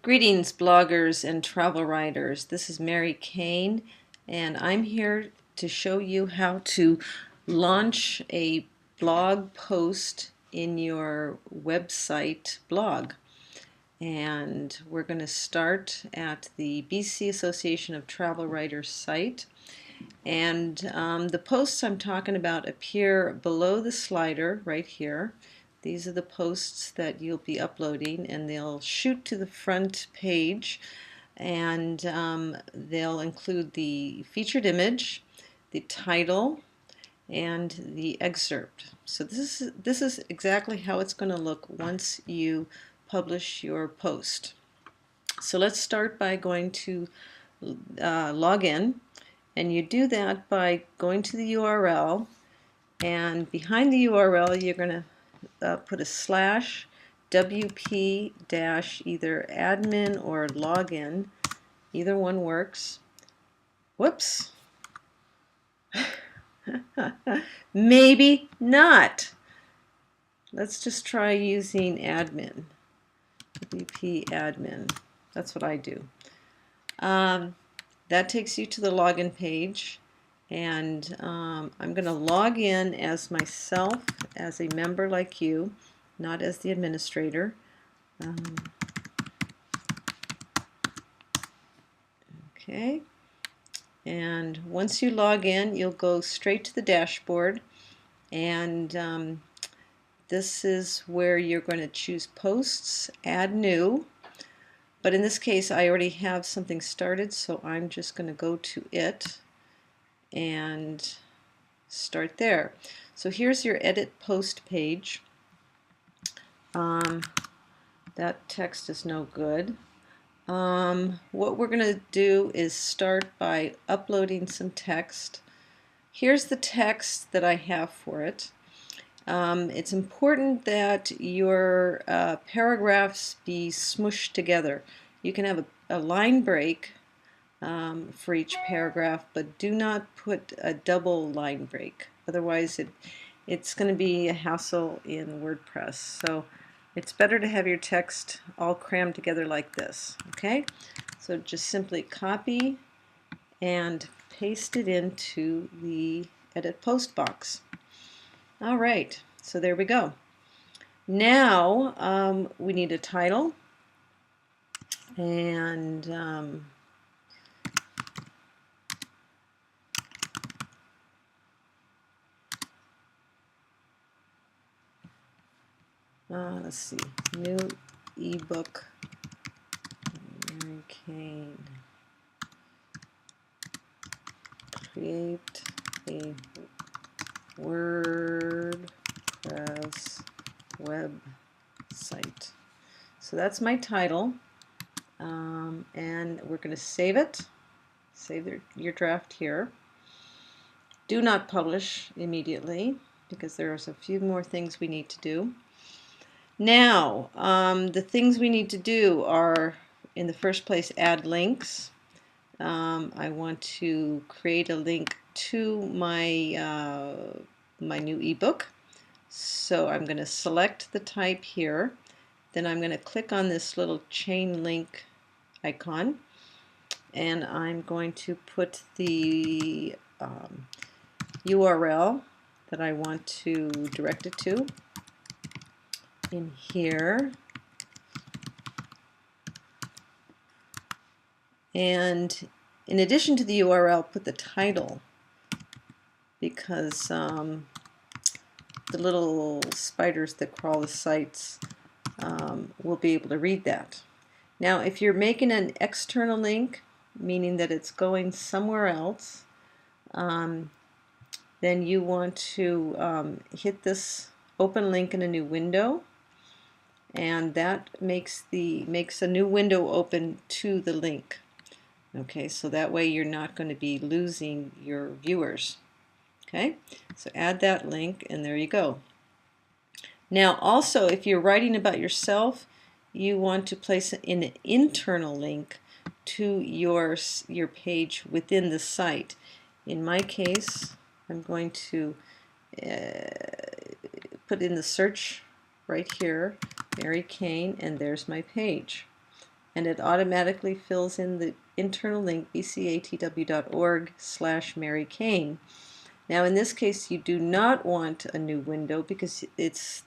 Greetings, bloggers and travel writers. This is Mary Kane, and I'm here to show you how to launch a blog post in your website blog. And we're going to start at the BC Association of Travel Writers site. And the posts I'm talking about appear below the slider right here. These are the posts that you'll be uploading, and they'll shoot to the front page, and they'll include the featured image, the title, and the excerpt. So this is exactly how it's going to look once you publish your post. So let's start by going to log in. And you do that by going to the URL, and behind the URL you're going to put a slash WP dash either admin or login. Either one works. Whoops. Maybe not. Let's just try using admin. WP admin. That's what I do. That takes you to the login page, and I'm going to log in as myself, as a member like you, not as the administrator. Okay, and once you log in, you'll go straight to the dashboard, and this is where you're going to choose posts, add new. But in this case, I already have something started, so I'm just going to go to it and start there. So here's your edit post page. That text is no good. What we're going to do is start by uploading some text. Here's the text that I have for it. It's important that your paragraphs be smushed together. You can have a line break for each paragraph, but do not put a double line break. Otherwise it's going to be a hassle in WordPress. So it's better to have your text all crammed together like this. Okay? So just simply copy and paste it into the edit post box. All right, so there we go. Now we need a title, and let's see, new ebook, Mary Kane, create a WordPress website. So that's my title, and we're going to save it. Save your draft here. Do not publish immediately because there's a few more things we need to do. Now, the things we need to do are, in the first place, add links. I want to create a link to my my new ebook. So I'm going to select the type here. Then I'm going to click on this little chain link icon, and I'm going to put the URL that I want to direct it to in here. And in addition to the URL, put the title, because the little spiders that crawl the sites will be able to read that. Now, if you're making an external link, meaning that it's going somewhere else, then you want to hit this open link in a new window, and that makes a new window open to the link. Okay, so that way you're not going to be losing your viewers. Okay, so add that link, and there you go. Now also, if you're writing about yourself, you want to place an internal link to your page within the site. In my case, I'm going to put in the search right here, Mary Kane, and there's my page. and it automatically fills in the internal link bcatw.org/Mary Kane. Now in this case you do not want a new window because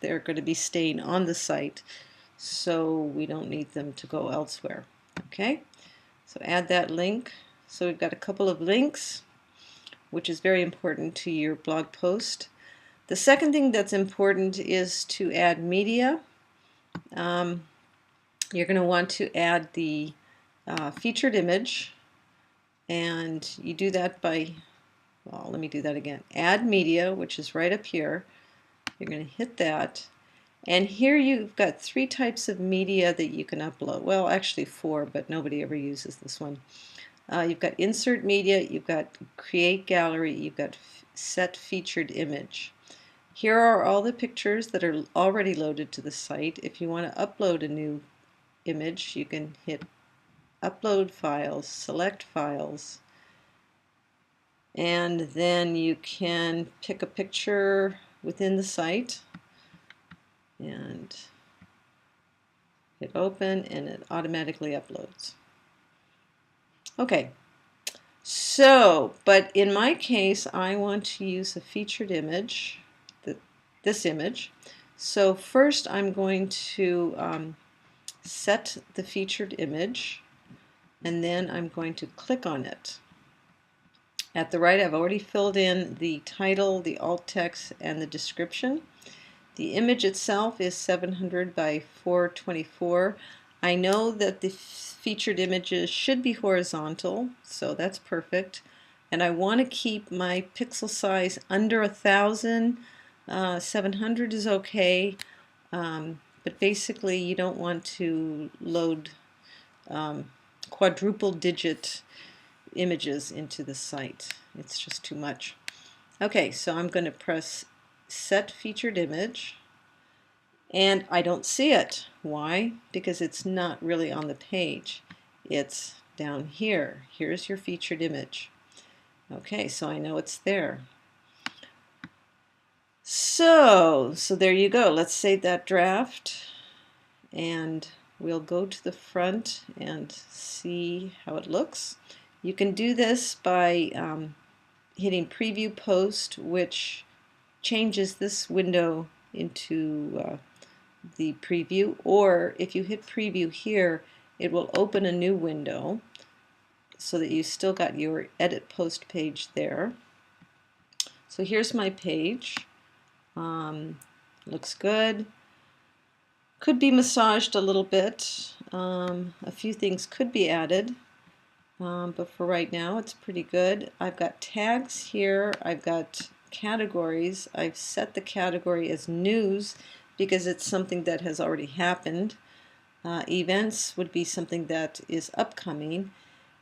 they're going to be staying on the site, so we don't need them to go elsewhere. Okay, so add that link. So we've got a couple of links, which is very important to your blog post. The second thing that's important is to add media. You're going to want to add the featured image, and you do that by, well, let me do that again. Add media, which is right up here. You're going to hit that, and here you've got 3 types of media that you can upload. Well, actually 4, but nobody ever uses this one. You've got insert media, you've got create gallery, you've got set featured image. Here are all the pictures that are already loaded to the site. If you want to upload a new image, you can hit upload files, select files, and then you can pick a picture within the site and hit open, and it automatically uploads. Okay, so, but in my case I want to use a featured image, this image. So first I'm going to set the featured image, and then I'm going to click on it. At the right, I've already filled in the title, the alt text, and the description. The image itself is 700 by 424. I know that the featured images should be horizontal, so that's perfect. And I want to keep my pixel size under 1,000. 700 is okay, but basically you don't want to load quadruple digit images into the site. It's just too much. Okay, so I'm going to press set featured image, and I don't see it. Why? Because it's not really on the page. It's down here. Here's your featured image. Okay, so I know it's there. So there you go. Let's save that draft, and we'll go to the front and see how it looks. You can do this by hitting preview post, which changes this window into the preview, or if you hit preview here, it will open a new window so that you still got your edit post page there. So here's my page. Looks good. Could be massaged a little bit. A few things could be added, but for right now it's pretty good. I've got tags here. I've got categories. I've set the category as news because it's something that has already happened. Events would be something that is upcoming.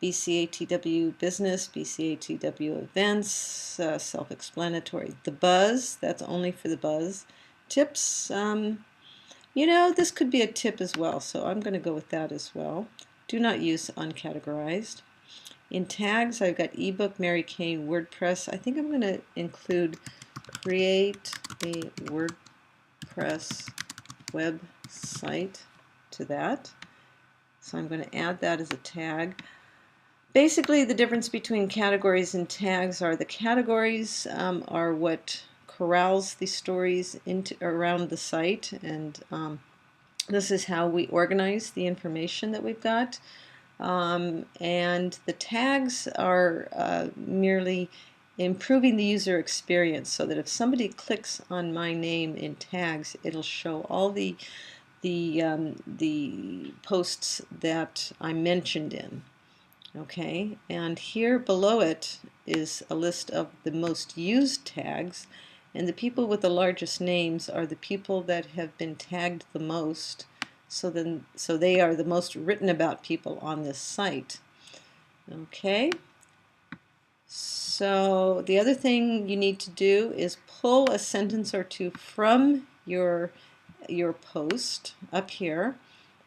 BCATW business, BCATW events, self-explanatory. The buzz, that's only for the buzz. Tips, you know, this could be a tip as well, so I'm going to go with that as well. Do not use uncategorized. In tags, I've got ebook, Mary Kane, WordPress. I think I'm going to include create a WordPress website to that. So I'm going to add that as a tag. Basically, the difference between categories and tags are the categories are what corrals the stories around the site, and this is how we organize the information that we've got. And the tags are merely improving the user experience, so that if somebody clicks on my name in tags, it'll show all the posts that I mentioned in. Okay, and here below it is a list of the most used tags, and the people with the largest names are the people that have been tagged the most, so they are the most written about people on this site. Okay, so the other thing you need to do is pull a sentence or two from your post up here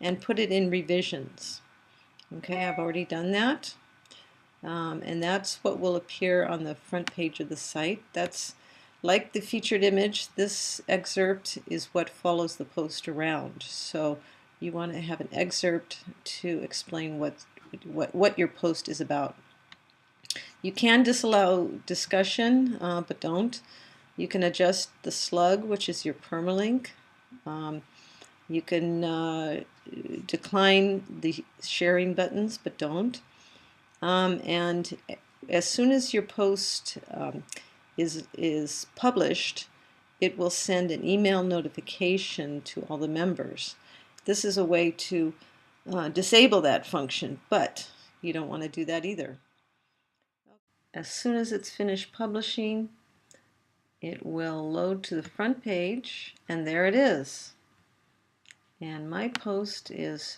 and put it in revisions. Okay, I've already done that, and that's what will appear on the front page of the site. That's like the featured image. This excerpt is what follows the post around. So you want to have an excerpt to explain what your post is about. You can disallow discussion, but don't. You can adjust the slug, which is your permalink. You can decline the sharing buttons, but don't. And as soon as your post is published, it will send an email notification to all the members. This is a way to disable that function, but you don't want to do that either. As soon as it's finished publishing, it will load to the front page, and there it is. And my post is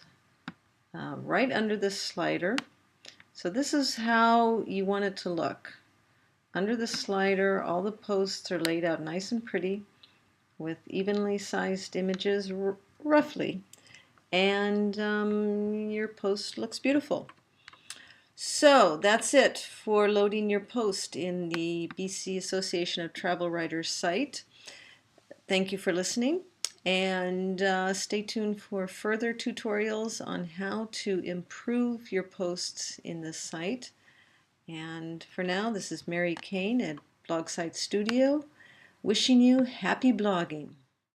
right under this slider. So this is how you want it to look. Under the slider, all the posts are laid out nice and pretty with evenly sized images, roughly, and your post looks beautiful. So that's it for loading your post in the BC Association of Travel Writers site. Thank you for listening, and stay tuned for further tutorials on how to improve your posts in this site. And for now, this is Mary Kane at Blog Site Studio, wishing you happy blogging.